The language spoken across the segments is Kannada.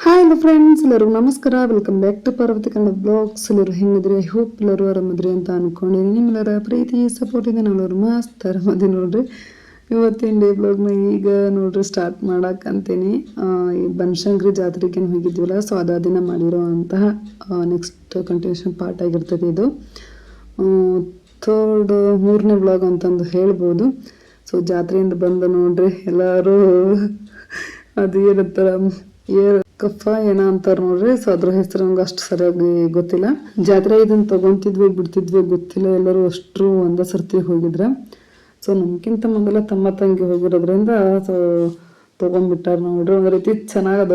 ಹಾಯ್ ಹಲೋ ಫ್ರೆಂಡ್ಸ್, ಎಲ್ಲರಿಗೂ ನಮಸ್ಕಾರ. Welcome back to Parvati Kannada blogs. ಎಲ್ಲರೂ ಹೆಂಗಿದ್ರಿ? ಐ ಹೋಪ್ ಎಲ್ಲರೂ ಆರಾಮದ್ರಿ ಅಂತ ಅನ್ಕೊಂಡಿನಿ. ನಿಮ್ಮೆಲ್ಲರ ಪ್ರೀತಿ ಸಪೋರ್ಟ್ ಇದೆ, ನಾವೆಲ್ಲರೂ ಮಸ್ತ್ ಆರಾಮದಿ ನೋಡ್ರಿ. ಇವತ್ತಿನ ಡೇ ಬ್ಲಾಗ್ನ ಈಗ ನೋಡ್ರಿ ಸ್ಟಾರ್ಟ್ ಮಾಡಕ್ಕಂತೀನಿ. ಈ ಬನಶಂಕರಿ ಜಾತ್ರೆಗೇನು ಹೋಗಿದ್ವಲ್ಲ, ಸೊ ಅದ ದಿನ ಮಾಡಿರೋ ಅಂತಹ ನೆಕ್ಸ್ಟ್ ಕಂಟಿನ್ಯೂಷನ್ ಪಾರ್ಟ್ ಆಗಿರ್ತದೆ ಇದು. ಮೂರನೇ ಬ್ಲಾಗ್ ಅಂತಂದು ಹೇಳ್ಬೋದು. ಸೊ ಜಾತ್ರೆಯಿಂದ ಬಂದು ನೋಡ್ರಿ ಎಲ್ಲರೂ ಅದು ಏನಂತಾರ ಕಫ ಏನ ಅಂತಾರ ನೋಡ್ರಿ. ಸೊ ಅದ್ರ ಹೆಸರು ನಂಗೆ ಅಷ್ಟು ಸರಿಯಾಗಿ ಗೊತ್ತಿಲ್ಲ. ಜಾತ್ರೆ ಇದನ್ನ ತಗೊಂತಿದ್ವಿ ಬಿಡ್ತಿದ್ವಿ ಗೊತ್ತಿಲ್ಲ. ಎಲ್ಲರೂ ಅಷ್ಟರು ಒಂದ ಸರ್ತಿ ಹೋಗಿದ್ರ. ಸೊ ನಮ್ಗಿಂತ ಮೊದಲ ತಮ್ಮ ತಂಗಿ ಹೋಗಿರೋದ್ರಿಂದ ಸೊ ತೊಗೊಂಡ್ಬಿಟ್ಟಾರ ನೋಡ್ರಿ. ಒಂದ್ ರೀತಿ ಚೆನ್ನಾಗದ,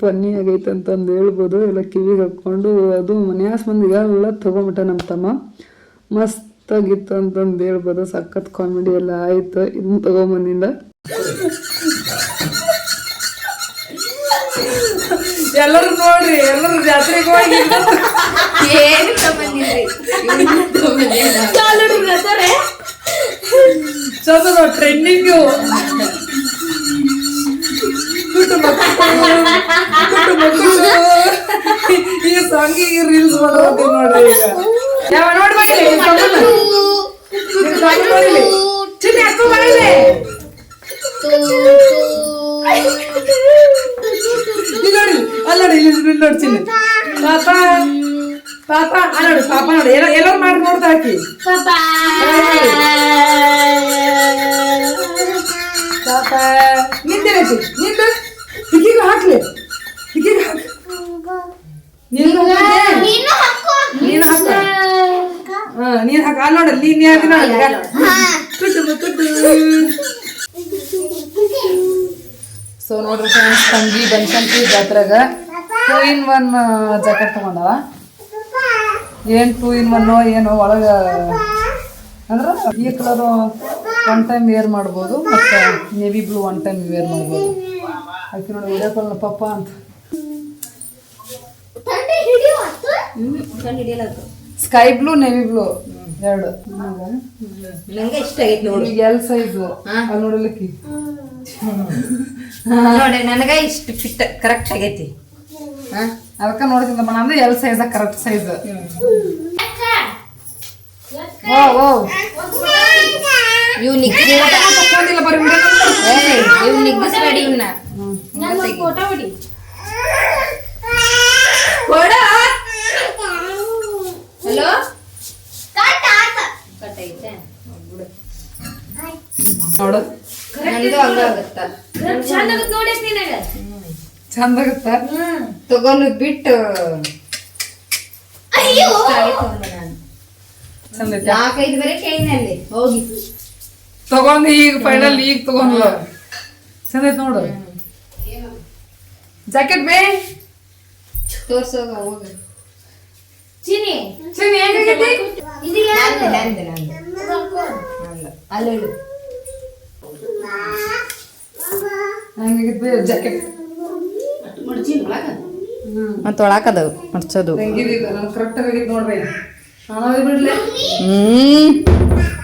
ಫನ್ನಿ ಆಗೈತೆ ಅಂತಂದು ಹೇಳ್ಬೋದು. ಎಲ್ಲ ಕಿವಿಗೆ ಹಾಕ್ಕೊಂಡು ಅದು ಮನ್ಯಾಸ ಮಂದಿಗೆ ಎಲ್ಲ ತೊಗೊಂಡ್ಬಿಟ್ಟ ನಮ್ಮ ತಮ್ಮ. ಮಸ್ತ್ ಆಗಿತ್ತು ಅಂತಂದು ಹೇಳ್ಬೋದು. ಸಖತ್ ಕಾಮಿಡಿ ಎಲ್ಲ ಆಯ್ತು ಇದನ್ನ ತಗೊಂಬಂದಿಂದ. ಎಲ್ಲರೂ ನೋಡ್ರಿ, ಎಲ್ಲರೂ ಜಾತ್ರೆಗೆ ಹೋಗಿ ಚಂದ ಟ್ರೆಂಡಿಂಗು ಈ ಸಾಂಗಿಗೆ ರೀಲ್ಸ್ ಮಾಡೋದು ನೋಡ್ರಿ. ಈಗ ಯಾವ ನೋಡ್ಬೇಕ್ರಿ ಚಿನ್ನ ಅಕ್ಕ ಮಾಡಿದೆ ನೋಡಿ ನೋಡಿ ಚಿನ್ನ ಪಾಪ ಪಾಪ ನೋಡಿ ಪಾಪ ನೋಡಿ ಎಲ್ಲರೂ ಮಾಡಿ ನೋಡ್ತಾ ಹಾಕಿ ಪಾಪ ನಿಂತೇನೈತಿ ನಿಂದು ಹಿಕ್ಕಿಗೆ ಹಾಕ್ಲಿ ಹಿಕ್ಕಿಗೆ ಹಾಕಿ ನೀನು ಹಾಕ ನೀನ್ ಹಾಕ ಅಲ್ಲಿ ನೋಡಲ್ಲಿ ನೀನ್ ತುಟ್ಟು ಸೊ ನೋಡ್ರಿ ಫ್ರೆಂಡ್ಸ್, ತಂಗಿ ಬನಶಂಕರಿ ಜಾತ್ರೆಗ 2-in-1 ಜಾಕೆಟ್ ತಗೊಂಡವ. ಏನ್ 2-in-1 ಏನು ಒಳಗ ಅಂದ್ರೆ ಈ ಕಲರ್ ಒನ್ ಟೈಮ್ ವೇರ್ ಮಾಡ್ಬೋದು, ಮತ್ತೆ navy blue one time wear ಮಾಡ್ಬೋದು. ಆಕೆ ನೋಡಿ ವಿಡಿಯೋ ಕಾಲ್ ಪಪ್ಪ ಅಂತ ಸ್ಕೈ ಬ್ಲೂ ನೇವಿ ಬ್ಲೂ ಎರಡು ನಂಗೆ ಇಷ್ಟ ಆಗೈತಿ ನೋಡಿ. ಎಲ್ ಸೈಜ್ ಅಲ್ಲಿ ನೋಡಲಿಕ್ಕೆ ನೋಡಿ ನನಗೆ ಇಷ್ಟ ಫಿಟ್ ಕರೆಕ್ಟ್ ಆಗೈತಿ. ಅದಕ್ಕೆ ನೋಡ್ತೀನಿ ಅಂದ್ರೆ ಎಲ್ ಸೈಜ್ ಕರೆಕ್ಟ್ ಸೈಜ್. ಇವ್ ತಕೊಂಡಿಲ್ಲ ಬರೀ ಇವ್ ನಿಗ್ಗಿಸ್ಬೇಡಿ ಇವನ್ನ. ಹಲೋ ನೋಡು ನಂದು ಹಂಗಾಗತ್ತ ಚಂದ ಆಗತ್ತ ತಗೊಂಡು ಬಿಟ್ಟು ಚಂದ 4-5 ಬರೀ ಕೈನಲ್ಲಿ ಹೋಗಿ ತಗೊಂಡು ಈಗ ಫೈನಲ್ ಈಗ ತಗೊಂಡ್ಲ ಚಂದ ಐತ್ ನೋಡು. ಜಾಕೆಟ್ ಬೇ ತೋರ್ಸೋಗ ಹೋಗ ಚಿನಿ ಹೆಂಗಾಗೈತಿ ಅಲ್ಲಿ ಹೆಂಗಾಗೈತಿ ಜಾಕೆಟ್ ತೊಳಕದವು ಮಡ್ಸೋದು. ಕರೆಕ್ಟ್ ಆಗೈತಿ ನೋಡ್ರಿ. ಬಿಡ್ಲೆ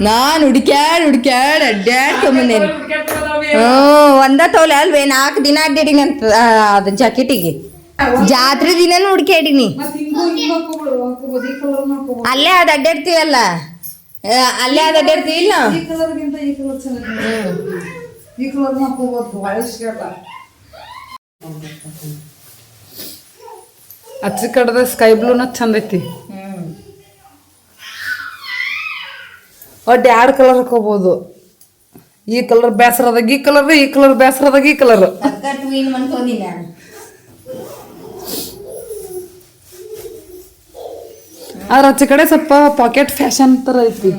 ನಾನು ಹುಡ್ಕ್ಯಾಡ್ ಅಡ್ಡಾಡ್ಕೊಂಬಂದೇನಿ. ಒಂದ ತೋಲೆ ಅಲ್ವೇ 4 ದಿನ ಅಡ್ಡಾಡಿನಿ ಅಂತ ಅದು ಜಾಕೆಟಿಗೆ. ಜಾತ್ರೆ ದಿನನೂ ಹುಡ್ಕ್ಯಾಡಿನಿ. ಅಲ್ಲೇ ಅದು ಅಡ್ಡಾಡ್ತೀವಲ್ಲ, ಅಲ್ಲೇ ಅದು ಅಡ್ಡಾಡ್ತೀವಿಲ್ಲ. ಈ ಕಲರ್ಗಿಂತ ಈ ಕಲರ್ ಚೆನ್ನಾಗಿ ಈ ಕಲರ್ ಹಾಕೋಬಹುದು. ಅಚ್ಚ ಕಡದ ಸ್ಕೈ ಬ್ಲೂನ ಚಂದ ಐತಿ. ಒಟ್ಟು 2 ಕಲರ್ ಹಾಕೋಬಹುದು. ಈ ಕಲರ್ ಬೇಸರದಾಗ ಈ ಕಲರ್, ಈ ಕಲರ್ ಬೇಸರದಾಗ ಈ ಕಲರ್. ಆದ್ರೆ ಆಚೆ ಕಡೆ ಸ್ವಲ್ಪ ಪಾಕೆಟ್ ಫ್ಯಾಷನ್ ತರ ಐತಿ.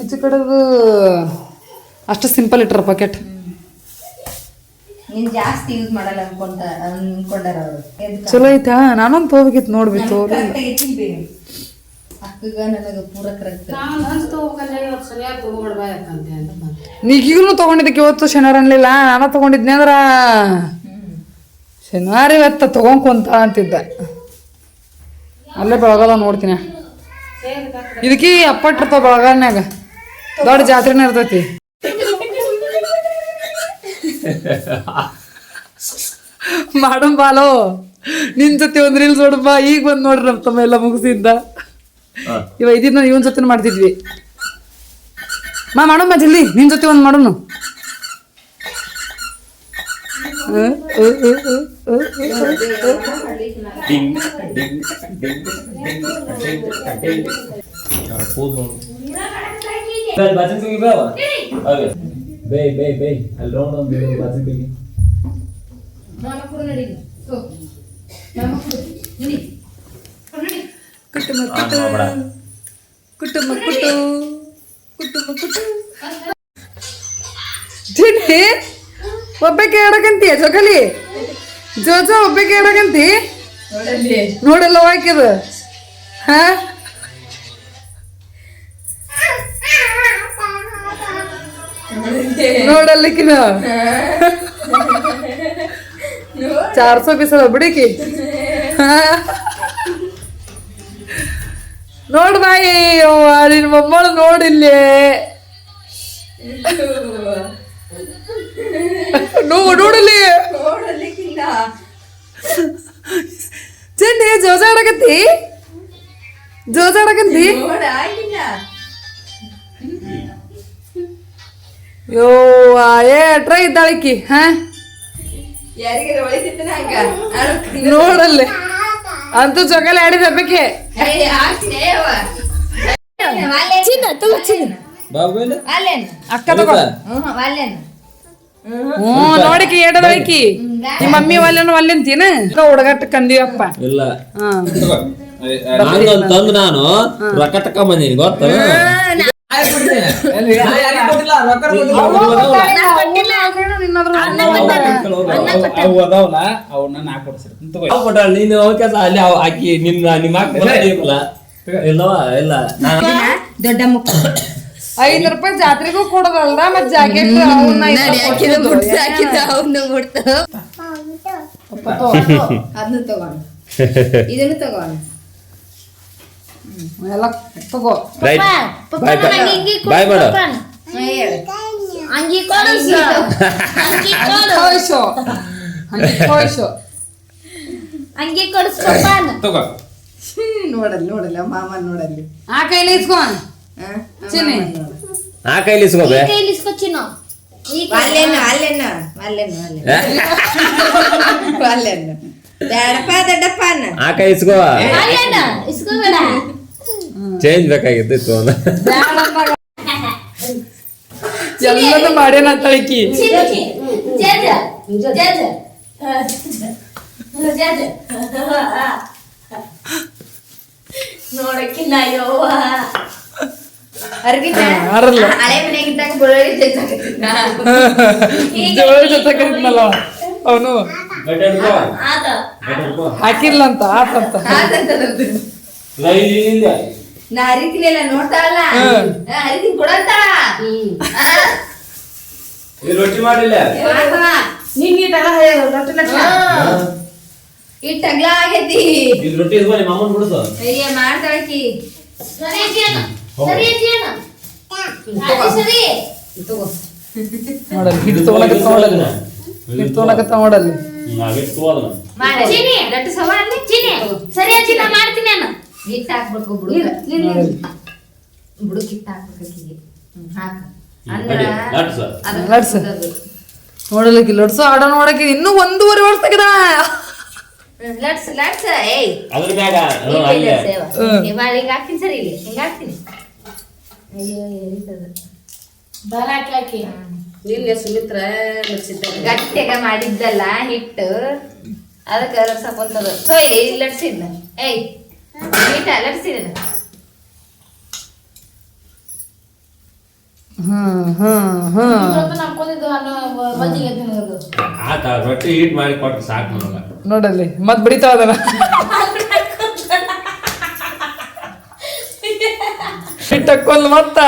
ಈಚೆ ಕಡೆದು ಅಷ್ಟು ಸಿಂಪಲ್ ಇಟ್ರ ಪಾಕೆಟ್. ಜಾಸ್ತಿ ಯೂಸ್ ಮಾಡಲ್ಲ ಅನ್ಕೊಂಡಾರ ಅವರು. ಚಲೋ ಐತಾ? ನಾನೊಂದು ತಗೋಬೇಕಿತ್ತು ನೋಡ್ಬಿ ತೋರಿ. ಅಕ್ಕಗ ನನಗೆ ಪೂರ ಕರೆಕ್ಟ್. ನೀಗೀಗಲೂ ತಗೊಂಡಿದ್ದಕ್ಕೆ ಇವತ್ತು ಶನಿವಾರ ಅನ್ಲಿಲ್ಲ. ನಾನು ತಗೊಂಡಿದ್ನಿ ಅಂದ್ರ ಶನಿವಾರ ಇವತ್ತ ತಗೊಂಕೊಂತ ಅಂತಿದ್ದ. ಅಲ್ಲೇ ಬೆಳಗಾದ ನೋಡ್ತೀನಿ. ಇದಕ್ಕೆ ಅಪ್ಪಟ್ಟಿರ್ತಾವ ಬೆಳಗಾನ್ಯಾಗ, ದೊಡ್ಡ ಜಾತ್ರೆನ ಇರ್ತೈತಿ. ಮಾಡಮ್ ಬಾಲೋ ನಿನ್ ಜೊತೆ ಒಂದ್ ರೀಲ್ಸ್ ನೋಡಮ್ಮ ಈಗ ಬಂದ್ ನೋಡ್ರಿ ನಮ್ಮ ತಮ್ಮ ಎಲ್ಲ ಮುಗಿಸಿದ್ದ ಇವ ಇದನ್ನ ಇವನ್ ಜೊತೆ ಮಾಡ್ತಿದ್ವಿ ಮಾಡಮ್ಮ ಜಲ್ದಿ ನಿನ್ ಜೊತೆ ಒಂದ್ ಮಾಡೋಣ ಒಬ್ಬಕ್ಕೆ ಆಡಕಂತೀಯ ಜೋಕಲಿ ಜೋಜ ಒಬ್ಬಕ್ಕೆ ಆಡಕಂತಿ ನೋಡಲ್ಲ ಹಾಕಿದ ಹಾ ನೋಡಲ್ಲಿಕಿನ 400 ಪೀಸದ ಬಿಡಿಕಿ ನೋಡ್ ಬಾಯಿ ನಿನ್ ಮೊಮ್ಮಳು ನೋಡಿಲ್ಲೇ ನೋಡಲಿ ಚೆನ್ನಿ ಜೋಜ ಆಡಕತ್ತಿ ಯೋ ಟ್ರೈ ಇದ್ದಾಳಿಕ್ಕಿ ಹಾ ನೋಡಲ್ಲಿ ಅಂತೂ ಜೊಗಲಿ ಆಡಿದ ಹಬ್ಬಕ್ಕೆ ಅಕ್ಕ ತಗೋ ನೋಡಿಕಿ ಏಡದೈಕಿ ನಿಮ್ಮ ಮಮ್ಮಿ ಒಲ್ಲೆಂತೀನ ಹುಡುಗಟ್ಟ ಕಂದೀವಪ್ಪ ಇಲ್ಲ ತಂದು ನಾನು ರೊಕ್ಕ ತಕೊಂಬಂದೀನಿ ಗೊತ್ತ ನೀನು ಅಲ್ಲಿ ಹಾಕಿ ನಿಮ್ಮ ಇಲ್ಲವಾ ಇಲ್ಲ ದೊಡ್ಡ ಮುಖ 5 ರೂಪಾಯಿ ಜಾತ್ರೆಗೂ ಕೊಡೋದಲ್ದ ಮತ್ ಜಾಕೆಟ್ ಅದನ್ನು ತಗೋಣ ಇದನ್ನು ತಗೋಣ ಎಲ್ಲ ತಗೋ ಬಾಯ್ ಮಾಡು ಅಂಗಿ ಕೊಡಿಸ್ಕೊಪ್ಪ ನೋಡಲ್ಲ ಮಾಮ ನೋಡಲ್ಲಿ ಆ ಕೈಲಿ ಇಸ್ಕೊ ಚಿನ್ನಿ ಆ ಕೈಲಿ ಇಸ್ಕೋಬೆ ಆ ಕೈ ಇಸ್ಕೋ ಚೇಂಜ್ ಬೇಕಾಗಿತ್ತು ಎಲ್ಲದೂ ಮಾಡ್ಯಾನ ತಳಕಿ ನೋಡಕ್ಕಿಲ್ಲ ಅವನು ಹಾಕಿರ್ಲ ಅಂತ ಆತಂತ ನಾ ಹರಿತಿನಿಲ್ಲ ನೋಡ್ತಾಳಲ್ಲ ಹರಿತೀನಿ ಕೊಡಂತ ರೊಟ್ಟಿ ಮಾಡಿಲ್ಲ ಇಟ್ಟ ಅಗ್ಲ ಆಗೈತಿ ರೊಟ್ಟಿ ಮಾಮನ್ ಬಿಡುದು ಮಾಡ್ತಾಳಕಿ ನೋಡಲ್ಲಿ ಹಿಟ್ಟು ತೊಗೊಳಕತ್ತ ನೋಡಲ್ಲಿ ಹಿಟ್ಟು ತೊಗೊಳಕತ್ತ ನೋಡಲ್ಲಿ ಹಿಟ್ಟು ಹಾಕ್ಬೇಕು ಬುಡಕ್ ಹಿಟ್ಟು ಹಾಕ್ಬೇಕು ನೋಡಲಿಕ್ಕೆ ಲಡ್ಸು ಆಡ ನೋಡಕ್ಕೆ ಇನ್ನೂ 1.5 ವರ್ಷ ತೆಗೆದ ಲಟ್ಸ್ ಏಯ್ ಅದ್ರ ಮ್ಯಾಗ ಹಿಂಗ ಹಾಕ್ತೀನಿ ಸರಿ ಇಲ್ಲಿ ಹಿಂಗ ಹಾಕ್ತೀನಿ ಅಯ್ಯೋ ಎರಿತದ ಬಾಳ ಹಾಕ್ಲಾಕಿ ನಿನ್ನೆ ಸುಮಿತ್ರ ಗಟ್ಟಿಯಾಗ ಮಾಡಿದ್ದಲ್ಲ ಹಿಟ್ಟು ಅದಕ್ಕೆ ಲಟ್ಸಕೊಂತದ ಸೊ ಇಲ್ಲಿ ಲಟ್ಸಿದ್ನ ಏಯ್ ಹಿಟ್ಟ ಲಟ್ಸಿದ ರೊಟ್ಟಿ ಹೀಟ್ ಮಾಡಿ ಕೊಟ್ಟು ಸಾಕು ನೋಡಲ್ಲಿ ಮತ್ ಬಿಡಿತಾ ಅದಲ್ಲ ಹಿಟ್ಟಕ್ಕೊಂದು ಮತ್ತ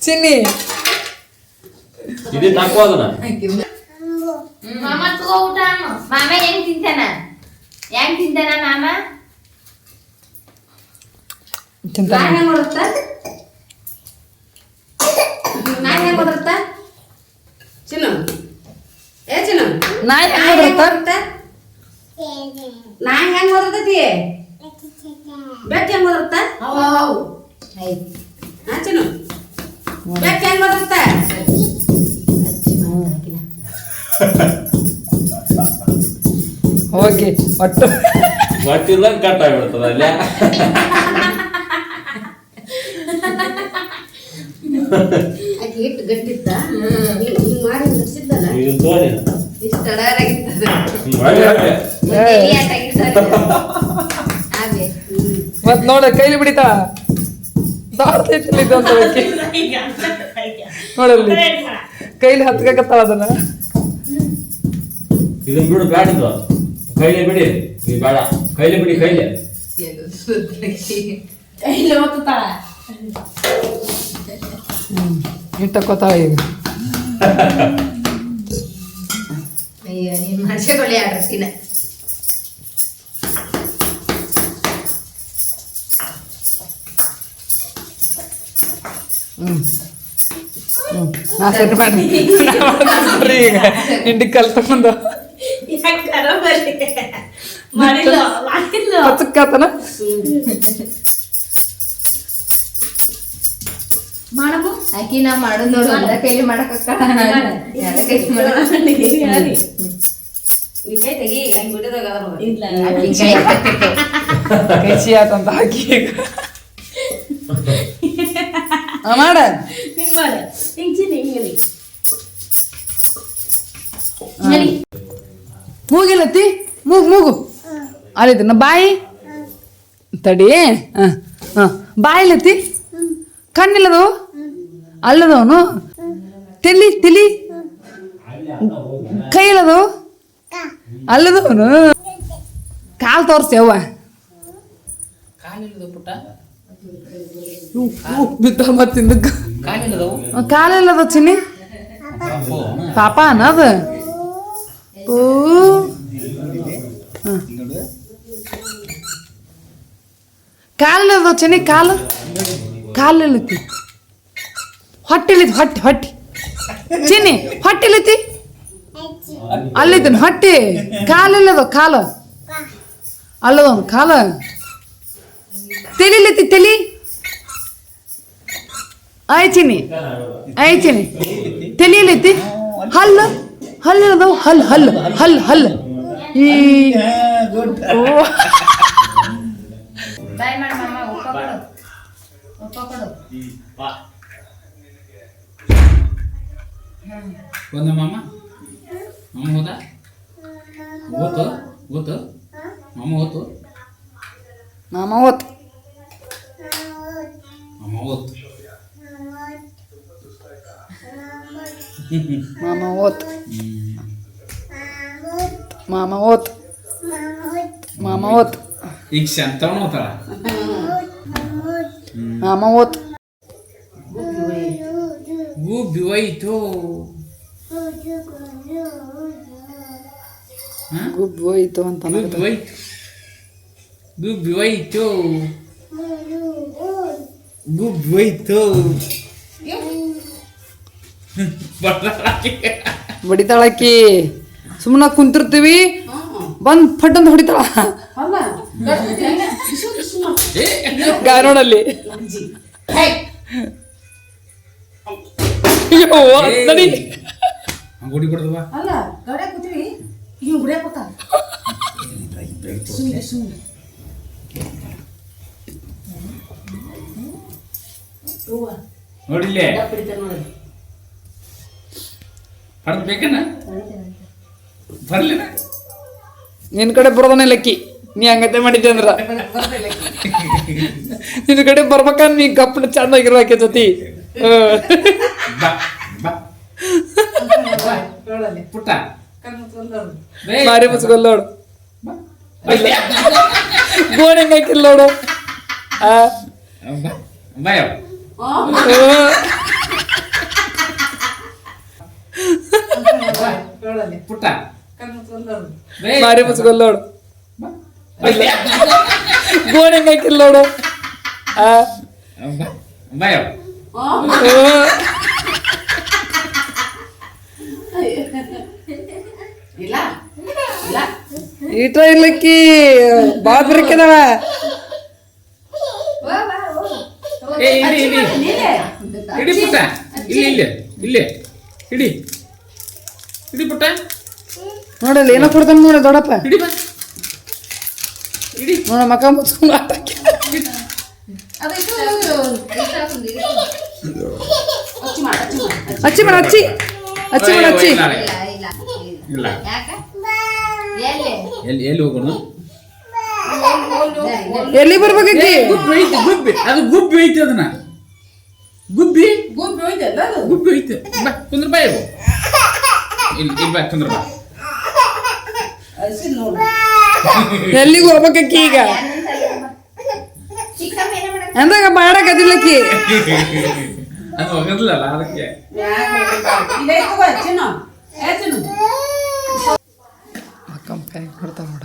ಚಿನ್ನಿ ಇದು ಹಾಕೋದನ ಮಾಮ ತಗೋ ಊಟ ಮಾಮ ಹೆಂಗ್ ತಿಂತಾನ ಮಾಮ ನಾನೇ ಮಾಡುತ್ತಾ ಚಿನ್ನು ನಾಯಿ ಹೆಂಗ್ ಓದಿರ್ತ ನಾಯಿ ಹೆಂಗ್ ಓದಿರ್ತೈತಿ ಬೆಕ್ಕ ಹೆಂಗ್ ಓದಿರ್ತ ಚಿನ್ನು ಬೆಕ್ಕ ಹೆಂಗ್ ಓದಿರ್ತ ಹೋಗಿ ಒಟ್ಟು ಗೊತ್ತಿಲ್ಲ ಕಟ್ ಆಗ್ಬಿಡ್ತದ ಅಲ್ಲೇ ಆಕೆ ಇಟ್ಟು ಗಟ್ಟಿತ್ತ ಹಿಂಗ್ ಮಾಡಿ ನಡೆಸಿದ್ದಲ್ಲ ಇದನ್ನ ತೋರಿ ಇಷ್ಟು ಅಡಾರಾಗಿತ್ತದ ಮತ್ ನೋಡ ಕೈಲಿ ಬಿಡಿತಾ ದಾಡ್ತೈತಿಲ್ಲ ಇದು ಅಂತ ಬೇಕಿ ನೋಡಲ್ಲಿ ಕೈಲಿ ಹತ್ಕತ್ತಾಳ ಅದನ್ನ ಇದನ್ನ ಬಿಡು ಬ್ಯಾಡಿದ್ದು ಕೈಲಿ ಬಿಡಿ ಇದು ಬೇಡ ಕೈಲಿ ಬಿಡಿ ಕೈಲಿ ಕೈಲಿ ಹೊತ್ತಾಳ ಇಟ್ಟಕ್ಕೋತಾಳ ಈಗ ಅಯ್ಯೋ ನೀನ್ ಮಾಡ್ಸ್ಕೊಳ್ಳಿ ಆಡ್ರತಿನ ನಾ ಸೆಟ್ ಮಾಡಿ ಈಗ ಹಿಂಡಿ ಕಲ್ ತಗೊಂಡು ಪಚಕ್ಕಾತನ ಮಾಡಮ್ಮ ಆಕಿ ನಾ ಮಾಡೋದ್ ನೋಡು ಒಂದ ಕೈಲಿ ಮಾಡಕ್ ಕೈಸಿ ಆತಂತ ಹಾಕಿ ಮಾಡ ಮೂಗಿಲ್ಲತ್ತಿ ಮೂಗು ಅಲ್ಲಿದ್ದ ಬಾಯಿ ತಡಿ ಬಾಯಿಲತ್ತಿ ಕಣ್ಣಿಲ್ಲದವು ಅಲ್ಲದವನು ತಿಳಿ ಕೈ ಇಲ್ಲದವು ಅಲ್ಲದವನು ಕಾಲು ತೋರಿಸಿ ಅವ್ವ ಬಿದ್ದ ಮತ್ತಿಂದ ಕಾಲಿಲ್ಲದ ಚಿನ್ನಿ ಪಾಪ ಅನ್ನದ ಓ ಕಾಲಿಲ್ಲದ ಚಿನ್ನಿ ಕಾಲಿಲ್ಲತಿ ಹೊಟ್ಟಿಲಿದ್ ಹೊಟ್ಟಿ ಚಿನ್ನಿ ಹೊಟ್ಟಿಲಿತಿ ಅಲ್ಲಿದ್ದನ್ ಹೊಟ್ಟಿ ಕಾಲಿಲ್ಲದ ಕಾಲು ಅಲ್ಲದವನು ಕಾಲ ತಿಳಿಲಿತಿ ತಲಿ ಆಯ್ಚಿನಿ ತಿಳಿಲಿತಿ ಹಲ್ಲದವು ಹಲ್ಲು ಈ ಬಾಯ್ ಮಾಡ ಮಾಮ ಉಪ್ಪ ಕೊಡು ಬಂದ ಮಾಮ ಹೋದ ಓತು ಮಾಮ ಓತು ಮಾಮ ಓತ್ ಮಾಮ ಓತು ಮಾಮ ಓತ್ ಈಗ ಶಾಂತವನ ಓದ್ತಾಳ ಮಾಮ ಓತ್ ಗುಬ್ಬಿ ಹೋಯ್ತು ಗುಬ್ಬಿ ಹೋಯ್ತು ಅಂತ ಗುಬ್ಬಿ ಹೋಯ್ತು ಬಡಿತಾಳಕ್ಕಿ ಸುಮ್ಮನೆ ಕುಂತಿರ್ತೀವಿ ಬಂದ್ ಫಟ್ ಅಂತ ಹೊಡಿತಾಳ ಗಾರೋಡಲ್ಲಿ ನಡಿ ಗುಡಿ ಕೊಡದವ ಅಲ್ಲ ಗೌಡ ಕೂತೀವಿ ಹಿಂಗ್ ಗುಡಿಯಾಕ ಕೂತ ನೋಡಿಲ್ಲೇ ಪಡೆದ್ ಬೇಕನ ಬರ್ಲಿನ ನಿನ್ ಕಡೆ ಬರೋದನ್ನ ಲೆಕ್ಕಿ ನೀ ಹಂಗತೆ ಮಾಡಿದ್ದೆ ಅಂದ್ರ ನಿನ್ ಕಡೆ ಬರ್ಬೇಕಂದ್ ನೀ ಗಪ್ಪನ ಚಂದಾಗಿರ್ಬೇಕೆ ಜೊತೆ ಪುಟ್ಟ ಮಾರಿ ಮುಚ್ಕೊಲ್ ನೋಡು ಗೋಣ್ ಹೆಂಗ್ ಹಾಕಿಲ್ಲ ನೋಡು ಬಾಯ ಪುಟ್ಟ ಮಾರಿ ಮುಚ್ಕೊಲ್ ನೋಡು ಗೋಣ್ ಹೆಂಗ್ ಹಾಕಿಲ್ಲ ನೋಡು ಬಾಯ ಇಲ್ಲ ಈಟ ಇರ್ಲಿಕ್ಕಿ ಬಾಳ ಬರಕದವ ಏ ಇಡಿ ಇಡಿ ಪುಟ್ಟ ಇಲ್ಲಿ ಇಡಿ ಪುಟ್ಟ ನೋಡಲ್ಲ ಏನೋ ಕೊಡ್ತಾನೆ ನೋಡ ದೊಡ್ಡಪ್ಪ ಇಡಿ ಬಾ ಇಡಿ ನೋಡ ಮಕ ಮುಚ್ಕೊಂಡು ಆಟ ಹಚ್ಚಿ ಮಾಡ ಹಚ್ಚಿ ಹಚ್ಚಿ ಮಾಡ ಹಚ್ಚಿ ಇಲ್ಲ ಎಲ್ಲಿ ಹೋಗೋಣ ಎಲ್ಲಿ ಬರ್ಬೇಕಿ ಗುಬ್ಬಿ ಅದು ಗುಬ್ಬಿ ಐತಿ ಅದನ್ನ ಗುಬ್ಬಿ ಐತಿ ಬಾ ಕುಂದ್ರ ಬಾ ಇವು ಇಲ್ಲಿ ಬಾ ಕುಂದ್ರ ಬಾ ಎಲ್ಲಿಗೆ ಹೋಗ್ಬೇಕಿ ಈಗ ಅಂದಾಗ ಮಾಡಕದಿಲ್ಲಕ್ಕಿ ಅದು ಹೋಗಲ್ಲ ಅದಕ್ಕೆ ಕಂಪನಿ ಕೊಡ್ತಾ ನೋಡ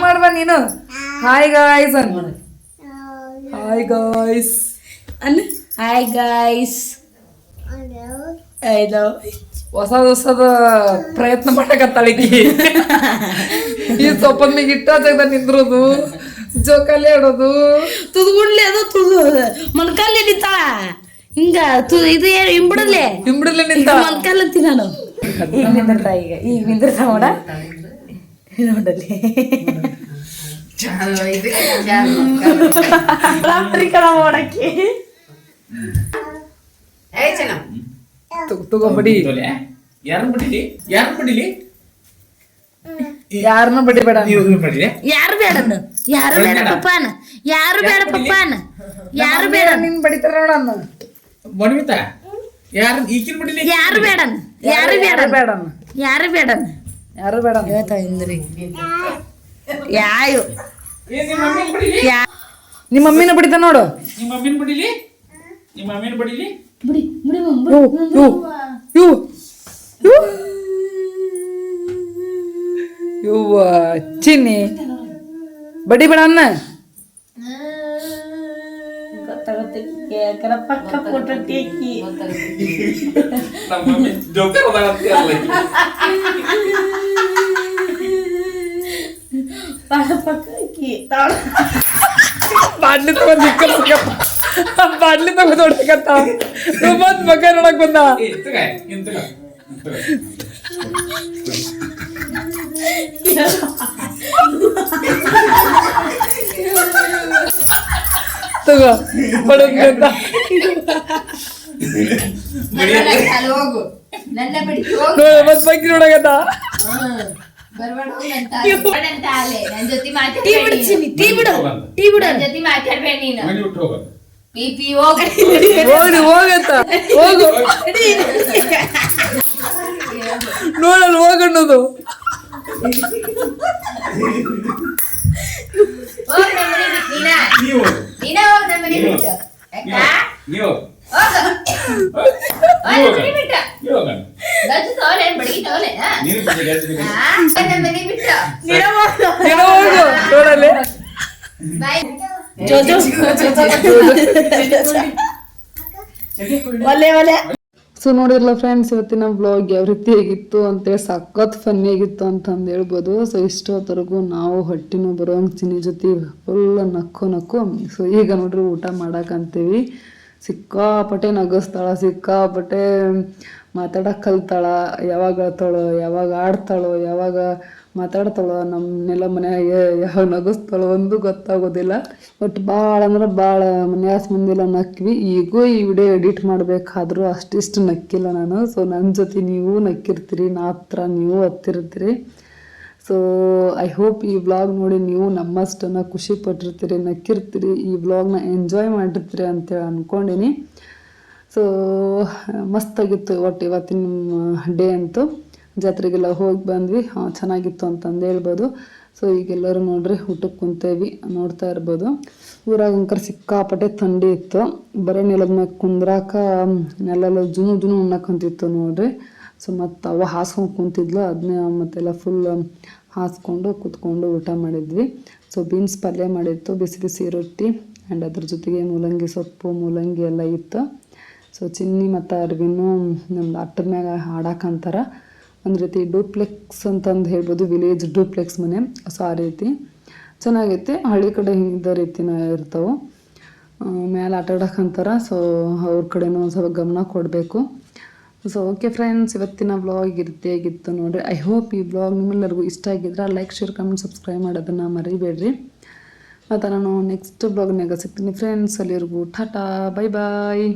ಮಾಡ್ಬಾ ನೀನು hi guys hi guys hi guys ಹೊಸದ ಪ್ರಯತ್ನ ಮಾಡಕತ್ತಾಳಿಕಿ ಈ ಸೊಪ್ಪನ್ನಿಗೆ ಇಟ್ಟ ಜಾಗದಾಗ ನಿಂದ್ರೋದು ಜೋಕಾಲಿ ಆಡೋದು ತುದ್ಗುಡ್ಲಿ ಅದು ಮೊಣಕಾಲ್ ನಿಂತಾಳ ಹಿಂಗ ಇದು ಹಿಂಬಿಡಲೆ ಹಿಂಬಿಡಲೆ ನಿಂತ ಮೊಣಕಾಲ್ ಅಂತೀನಿ ನಾನು ನಿಂದಿರ್ತಾ ಈಗ ನಿಂದಿರ್ತಾ ನೋಡ ನೋಡಲಿ ಮಾಡಕ್ಕೆ ತಗೊಂಬಡಿ ಯಾರನ್ನ ಬಿಡಿಲಿ ಯಾರನ್ನ ಬಡಿಬೇಡ ಬಿಡಿಲಿ ಯಾರು ಬೇಡನ್ನು ಯಾರು ಬೇಡ ಪಪ್ಪಾನ ಯಾರು ಬೇಡ ನಿನ್ ಬಡಿತಾರ ನೋಡನ್ನ ಬಡಿಮಿತ ಯಾರು ಈಕಿನ ಬಿಡಿಲಿ ಯಾರು ಬೇಡನ್ ಯಾರು ಬೇಡ ಹೇಳ್ತಾ ಇಂದ್ರಿ ಯಾಯು ನಿಮ್ಮ ಮಮ್ಮಿನ ಬಡಿತ ನೋಡು ನಿಮ್ಮ ಮಮ್ಮಿನ ಬಿಡಿಲಿ ಇವ್ವ ಚಿನ್ನಿ ಬಡಿಬೇಡ ಅನ್ನ ಪಕ್ಕ ಫೋಟೋ ಟೇಕಿ ನಮ್ಮ ಮಮ್ಮಿ ಜೋಕರ್ ಬಾಡ್ಲಿ ತಗೊಂಡ್ ನೋಡ್ಬೇಕಂತ ಮತ್ ಮಗ ನೋಡಕ್ ಬಂದ ತಗೋ ಬಡಂತ ಹೋಗು ನನ್ನ ಬಿಡಿ ಮತ್ ಬಗ್ಗೆ ನೋಡಕತ್ತ ನನ್ ಜೊತೆ ಮಾತಾಡ್ಬೇಡ ನೀನು ಪಿಪಿ ಹೋಗತ್ತ ಹೋಗು ನೋಡಲ್ ಹೋಗಣ್ಣದು ನೋಡಲೆ ಸೊ ನೋಡಿರಲ್ಲ ಫ್ರೆಂಡ್ಸ್, ಇವತ್ತಿನ ವ್ಲಾಗ್ ಯಾವ ರೀತಿ ಹೇಗಿತ್ತು ಅಂತೇಳಿ ಸಖತ್ ಫನ್ನಿ ಆಗಿತ್ತು ಅಂತಂದು ಹೇಳ್ಬೋದು. ಸೊ ಇಷ್ಟೊತ್ತರೆಗೂ ನಾವು ಹೊಟ್ಟಿನೂ ಬರೋಂಗೆ ಚಿನ್ನಿ ಜೊತೆ ಫುಲ್ ನಕ್ಕು. ಸೊ ಈಗ ನೋಡ್ರಿ ಊಟ ಮಾಡಕ್ಕಂತೀವಿ. ಸಿಕ್ಕಾಪಟ್ಟೆ ನಗಿಸ್ತಾಳ, ಸಿಕ್ಕಾಪಟ್ಟೆ ಮಾತಾಡಕ್ಕೆ ಕಲ್ತಾಳ. ಯಾವಾಗ ಅಳ್ತಾಳೋ, ಯಾವಾಗ ಆಡ್ತಾಳೋ, ಯಾವಾಗ ಮಾತಾಡ್ತಾಳೋ, ನಮ್ಮನ್ನೆಲ್ಲ ಮನ್ಯಾಗ ಯಾವಾಗ ನಗಿಸ್ತಾಳೋ ಒಂದು ಗೊತ್ತಾಗೋದಿಲ್ಲ. ಬಟ್ ಭಾಳ ಅಂದ್ರೆ ಭಾಳ ಮನ್ಯಾಸ ಮಂದಿಲ್ಲ ನಕ್ವಿ. ಈಗೂ ಈ ವಿಡಿಯೋ ಎಡಿಟ್ ಮಾಡಬೇಕಾದ್ರೂ ಅಷ್ಟಿಷ್ಟು ನಕ್ಕಿಲ್ಲ ನಾನು. ಸೊ ನನ್ನ ಜೊತೆ ನೀವು ನಕ್ಕಿರ್ತೀರಿ, ನಾ ಹತ್ರ ನೀವು ಹತ್ತಿರ್ತೀರಿ. ಸೊ ಐ ಹೋಪ್ ಈ ವ್ಲಾಗ್ ನೋಡಿ ನೀವು ನಮ್ಮಷ್ಟನ್ನು ಖುಷಿ ಪಟ್ಟಿರ್ತೀರಿ, ನಕ್ಕಿರ್ತೀರಿ, ಈ ವ್ಲಾಗ್ನ ಎಂಜಾಯ್ ಮಾಡಿರ್ತೀರಿ ಅಂತೇಳಿ ಅಂದ್ಕೊಂಡೀನಿ. ಸೊ ಮಸ್ತಾಗಿತ್ತು ಒಟ್ಟು ಇವತ್ತಿನ ಡೇ ಅಂತೂ. ಜಾತ್ರೆಗೆಲ್ಲ ಹೋಗಿ ಬಂದ್ವಿ, ಚೆನ್ನಾಗಿತ್ತು ಅಂತಂದು ಹೇಳ್ಬೋದು. ಸೊ ಈಗೆಲ್ಲರೂ ನೋಡ್ರಿ ಊಟಕ್ಕೆ ಕುಂತೇವಿ, ನೋಡ್ತಾ ಇರ್ಬೋದು. ಊರಾಗ ಅಂಕರ್ ಸಿಕ್ಕಾಪಟ್ಟೆ ಥಂಡಿ ಇತ್ತು. ಬರೀ ನೆಲದ ಮ್ಯಾಗ ಕುಂದ್ರಾಕ ನೆಲೆಲ್ಲ ಜುನು ಉಣ್ಣಕ್ಕಂತಿತ್ತು ನೋಡ್ರಿ. ಸೊ ಮತ್ತು ಅವ ಹಾಸ್ಕೊಂಡು ಕುಂತಿದ್ಲು, ಅದನ್ನೇ ಮತ್ತೆಲ್ಲ ಫುಲ್ ಹಾಸ್ಕೊಂಡು ಕೂತ್ಕೊಂಡು ಊಟ ಮಾಡಿದ್ವಿ. ಸೊ ಬೀನ್ಸ್ ಪಲ್ಯ ಮಾಡಿತ್ತು, ಬಿಸಿ ಬಿಸಿ ರೊಟ್ಟಿ, ಆ್ಯಂಡ್ ಅದ್ರ ಜೊತೆಗೆ ಮೂಲಂಗಿ ಸೊಪ್ಪು ಮೂಲಂಗಿ ಎಲ್ಲ ಇತ್ತು. ಸೊ ಚಿನ್ನಿ ಮತ್ತು ಅರ್ವಿನೂ ನಮ್ದು ಅಟ್ಟದ ಮ್ಯಾಗ ಆಡಾಕಂತಾರ. ಒಂದು ರೀತಿ ಡೂಪ್ಲೆಕ್ಸ್ ಅಂತಂದು ಹೇಳ್ಬೋದು, ವಿಲೇಜ್ ಡೂಪ್ಲೆಕ್ಸ್ ಮನೆ. ಸೊ ಆ ರೀತಿ ಚೆನ್ನಾಗೈತಿ. ಹಳ್ಳಿ ಕಡೆ ಇದ್ದ ರೀತಿನ ಇರ್ತಾವೆ. ಮೇಲೆ ಆಟ ಆಡೋಕ್ಕಂತಾರ. ಸೊ ಅವ್ರ ಕಡೆನೂ ಒಂದು ಸ್ವಲ್ಪ ಗಮನ ಕೊಡಬೇಕು. ಸೊ ಓಕೆ ಫ್ರೆಂಡ್ಸ್, ಇವತ್ತಿನ ವ್ಲಾಗ್ ಈ ರೀತಿಯಾಗಿತ್ತು ನೋಡಿರಿ. ಐ ಹೋಪ್ ಈ ವ್ಲಾಗ್ ನಿಮ್ಮೆಲ್ಲರಿಗೂ ಇಷ್ಟ ಆಗಿದ್ರೆ ಲೈಕ್, ಶೇರ್, ಕಮೆಂಟ್, ಸಬ್ಸ್ಕ್ರೈಬ್ ಮಾಡೋದನ್ನು ಮರಿಬೇಡ್ರಿ. ಮತ್ತು ನಾನು ನೆಕ್ಸ್ಟ್ ವ್ಲಾಗ್ನಾಗ ಸಿಗ್ತೀನಿ ಫ್ರೆಂಡ್ಸ್. ಅಲ್ಲಿವರೆಗೂ ಟಾಟಾ, ಬೈ ಬಾಯ್.